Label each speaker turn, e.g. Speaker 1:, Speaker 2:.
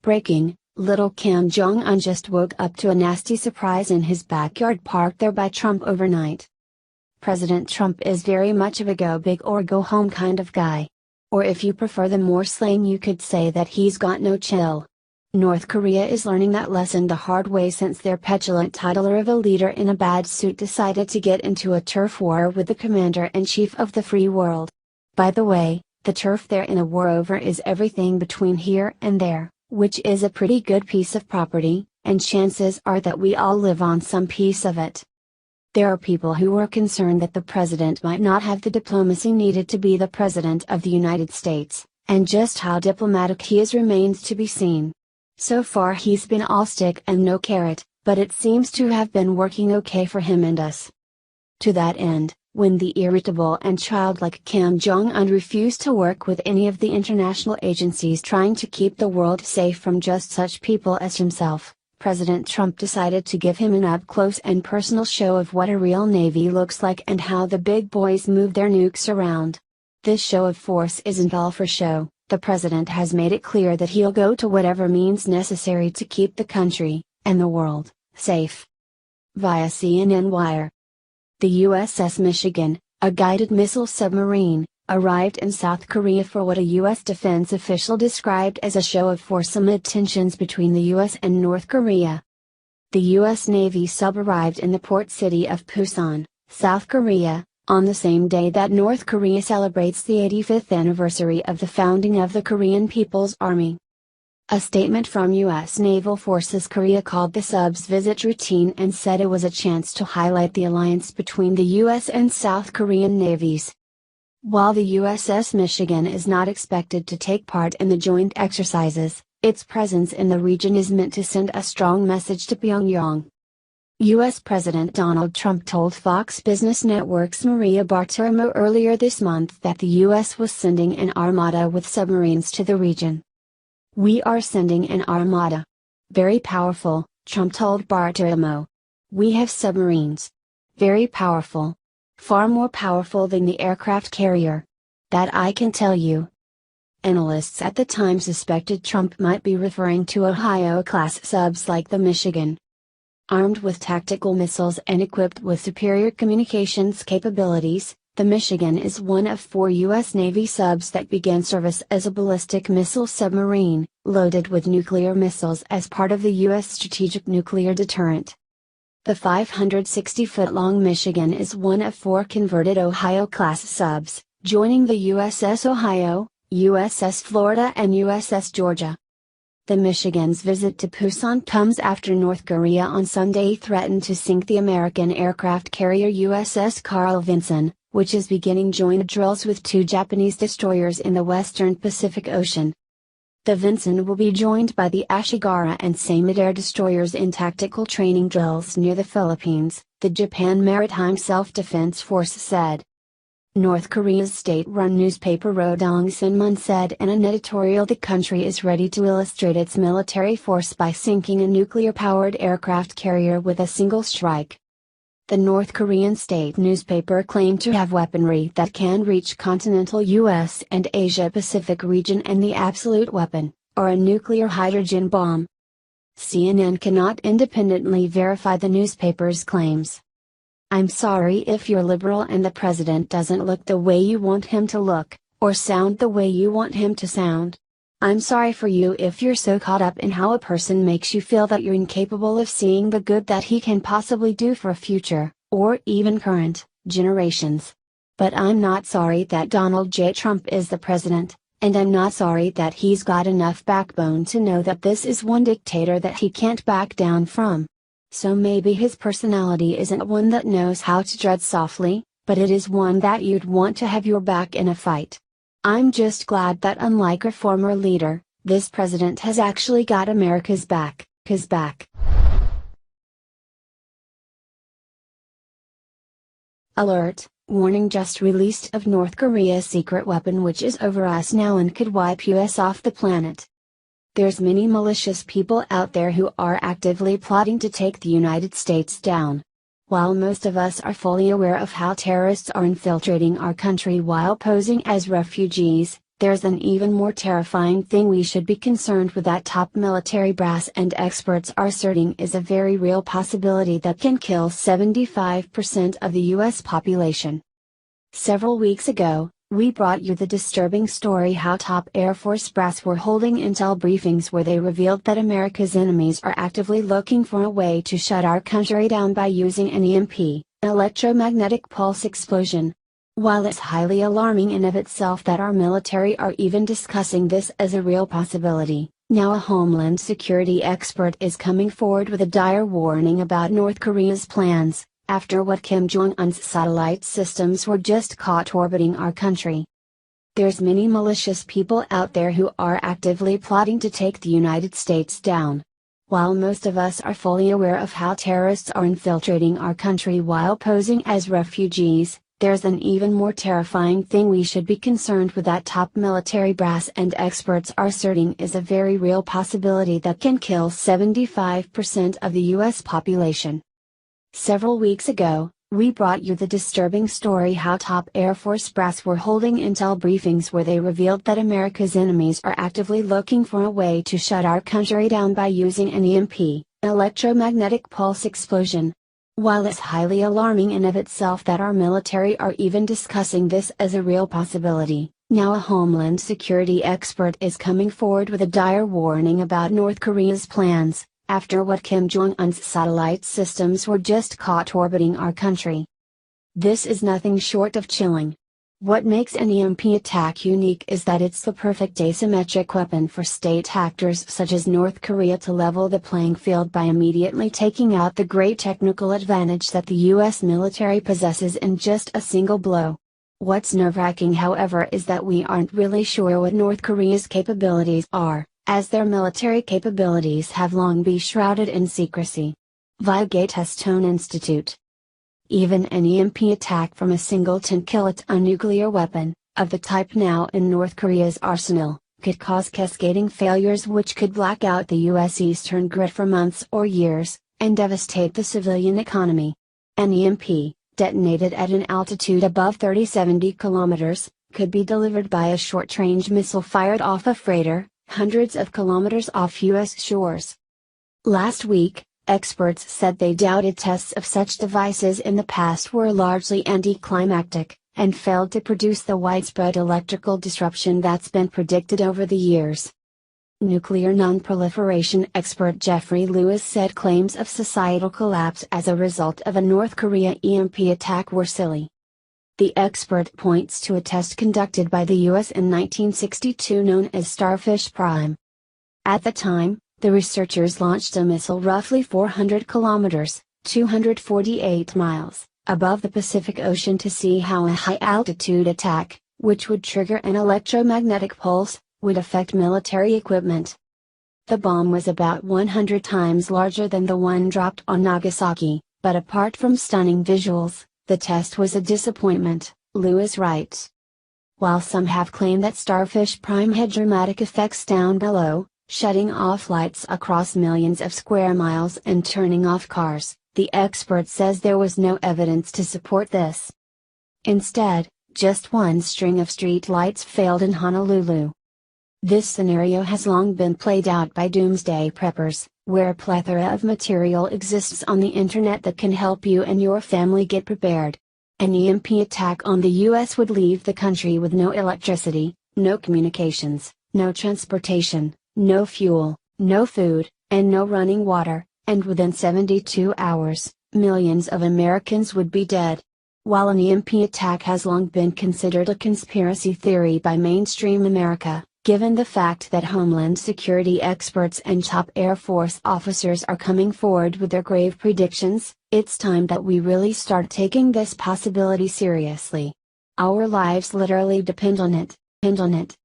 Speaker 1: Breaking, little Kim Jong-un just woke up to a nasty surprise in his backyard parked there by Trump overnight. President Trump is very much of a go big or go home kind of guy. Or if you prefer the more slang, you could say that he's got no chill. North Korea is learning that lesson the hard way since their petulant titler of a leader in a bad suit decided to get into a turf war with the commander-in-chief of the free world. By the way, the turf they're in a war over is everything between here and there, which is a pretty good piece of property, and chances are that we all live on some piece of it. There are people who are concerned that the president might not have the diplomacy needed to be the president of the United States, and just how diplomatic he is remains to be seen. So far he's been all stick and no carrot, but it seems to have been working okay for him and us. To that end, when the irritable and childlike Kim Jong-un refused to work with any of the international agencies trying to keep the world safe from just such people as himself, President Trump decided to give him an up-close and personal show of what a real Navy looks like and how the big boys move their nukes around. This show of force isn't all for show. The president has made it clear that he'll go to whatever means necessary to keep the country, and the world, safe. Via CNN Wire. The USS Michigan, a guided missile submarine, arrived in South Korea for what a U.S. defense official described as a show of force amid tensions between the U.S. and North Korea. The U.S. Navy sub arrived in the port city of Busan, South Korea, on the same day that North Korea celebrates the 85th anniversary of the founding of the Korean People's Army. A statement from U.S. Naval Forces Korea called the sub's visit routine and said it was a chance to highlight the alliance between the U.S. and South Korean navies. While the USS Michigan is not expected to take part in the joint exercises, its presence in the region is meant to send a strong message to Pyongyang. U.S. President Donald Trump told Fox Business Network's Maria Bartiromo earlier this month that the U.S. was sending an armada with submarines to the region. "We are sending an armada. Very powerful," Trump told Bartiromo. "We have submarines. Very powerful. Far more powerful than the aircraft carrier. That I can tell you." Analysts at the time suspected Trump might be referring to Ohio-class subs like the Michigan. Armed with tactical missiles and equipped with superior communications capabilities, the Michigan is one of 4 U.S. Navy subs that began service as a ballistic missile submarine, loaded with nuclear missiles as part of the U.S. strategic nuclear deterrent. The 560-foot-long Michigan is one of 4 converted Ohio-class subs, joining the USS Ohio, USS Florida and USS Georgia. The Michigan's visit to Busan comes after North Korea on Sunday threatened to sink the American aircraft carrier USS Carl Vinson, which is beginning joint drills with 2 Japanese destroyers in the western Pacific Ocean. The Vinson will be joined by the Ashigara and Samud air destroyers in tactical training drills near the Philippines, the Japan Maritime Self-Defense Force said. North Korea's state-run newspaper Rodong Sinmun said in an editorial the country is ready to illustrate its military force by sinking a nuclear-powered aircraft carrier with a single strike. The North Korean state newspaper claimed to have weaponry that can reach continental U.S. and Asia-Pacific region and the absolute weapon, or a nuclear hydrogen bomb. CNN cannot independently verify the newspaper's claims. "I'm sorry if you're liberal and the president doesn't look the way you want him to look, or sound the way you want him to sound. I'm sorry for you if you're so caught up in how a person makes you feel that you're incapable of seeing the good that he can possibly do for future, or even current, generations. But I'm not sorry that Donald J. Trump is the president, and I'm not sorry that he's got enough backbone to know that this is one dictator that he can't back down from. So maybe his personality isn't one that knows how to tread softly, but it is one that you'd want to have your back in a fight. I'm just glad that unlike a former leader, this president has actually got America's back, his back." Alert, warning just released of North Korea's secret weapon which is over us now and could wipe US off the planet. There's many malicious people out there who are actively plotting to take the United States down. While most of us are fully aware of how terrorists are infiltrating our country while posing as refugees, there's an even more terrifying thing we should be concerned with that top military brass and experts are asserting is a very real possibility that can kill 75% of the US population. Several weeks ago, we brought you the disturbing story how top Air Force brass were holding intel briefings where they revealed that America's enemies are actively looking for a way to shut our country down by using an EMP, electromagnetic pulse explosion. While it's highly alarming in of itself that our military are even discussing this as a real possibility, now a Homeland Security expert is coming forward with a dire warning about North Korea's plans, after what Kim Jong-un's satellite systems were just caught orbiting our country. There's many malicious people out there who are actively plotting to take the United States down. While most of us are fully aware of how terrorists are infiltrating our country while posing as refugees, there's an even more terrifying thing we should be concerned with that top military brass and experts are asserting is a very real possibility that can kill 75% of the US population. Several weeks ago, we brought you the disturbing story how top Air Force brass were holding intel briefings where they revealed that America's enemies are actively looking for a way to shut our country down by using an EMP, electromagnetic pulse explosion. While it's highly alarming in of itself that our military are even discussing this as a real possibility, now a Homeland Security expert is coming forward with a dire warning about North Korea's plans, after what Kim Jong-un's satellite systems were just caught orbiting our country. This is nothing short of chilling. What makes an EMP attack unique is that it's the perfect asymmetric weapon for state actors such as North Korea to level the playing field by immediately taking out the great technical advantage that the US military possesses in just a single blow. What's nerve-wracking, however, is that we aren't really sure what North Korea's capabilities are, as their military capabilities have long been shrouded in secrecy. Via Tone Institute. Even an EMP attack from a single 10-kiloton nuclear weapon, of the type now in North Korea's arsenal, could cause cascading failures which could black out the US eastern grid for months or years, and devastate the civilian economy. An EMP, detonated at an altitude above 30-70 kilometers, could be delivered by a short-range missile fired off a freighter, hundreds of kilometers off US shores. Last week, experts said they doubted tests of such devices in the past were largely anticlimactic, and failed to produce the widespread electrical disruption that's been predicted over the years. Nuclear non-proliferation expert Jeffrey Lewis said claims of societal collapse as a result of a North Korea EMP attack were silly. The expert points to a test conducted by the US in 1962 known as Starfish Prime. At the time, the researchers launched a missile roughly 400 kilometers, 248 miles, above the Pacific Ocean to see how a high-altitude attack, which would trigger an electromagnetic pulse, would affect military equipment. The bomb was about 100 times larger than the one dropped on Nagasaki, but apart from stunning visuals, the test was a disappointment, Lewis writes. While some have claimed that Starfish Prime had dramatic effects down below, shutting off lights across millions of square miles and turning off cars, the expert says there was no evidence to support this. Instead, just one string of street lights failed in Honolulu. This scenario has long been played out by doomsday preppers, where a plethora of material exists on the internet that can help you and your family get prepared. An EMP attack on the US would leave the country with no electricity, no communications, no transportation, no fuel, no food, and no running water, and within 72 hours, millions of Americans would be dead. While an EMP attack has long been considered a conspiracy theory by mainstream America, given the fact that Homeland Security experts and top Air Force officers are coming forward with their grave predictions, it's time that we really start taking this possibility seriously. Our lives literally depend on it.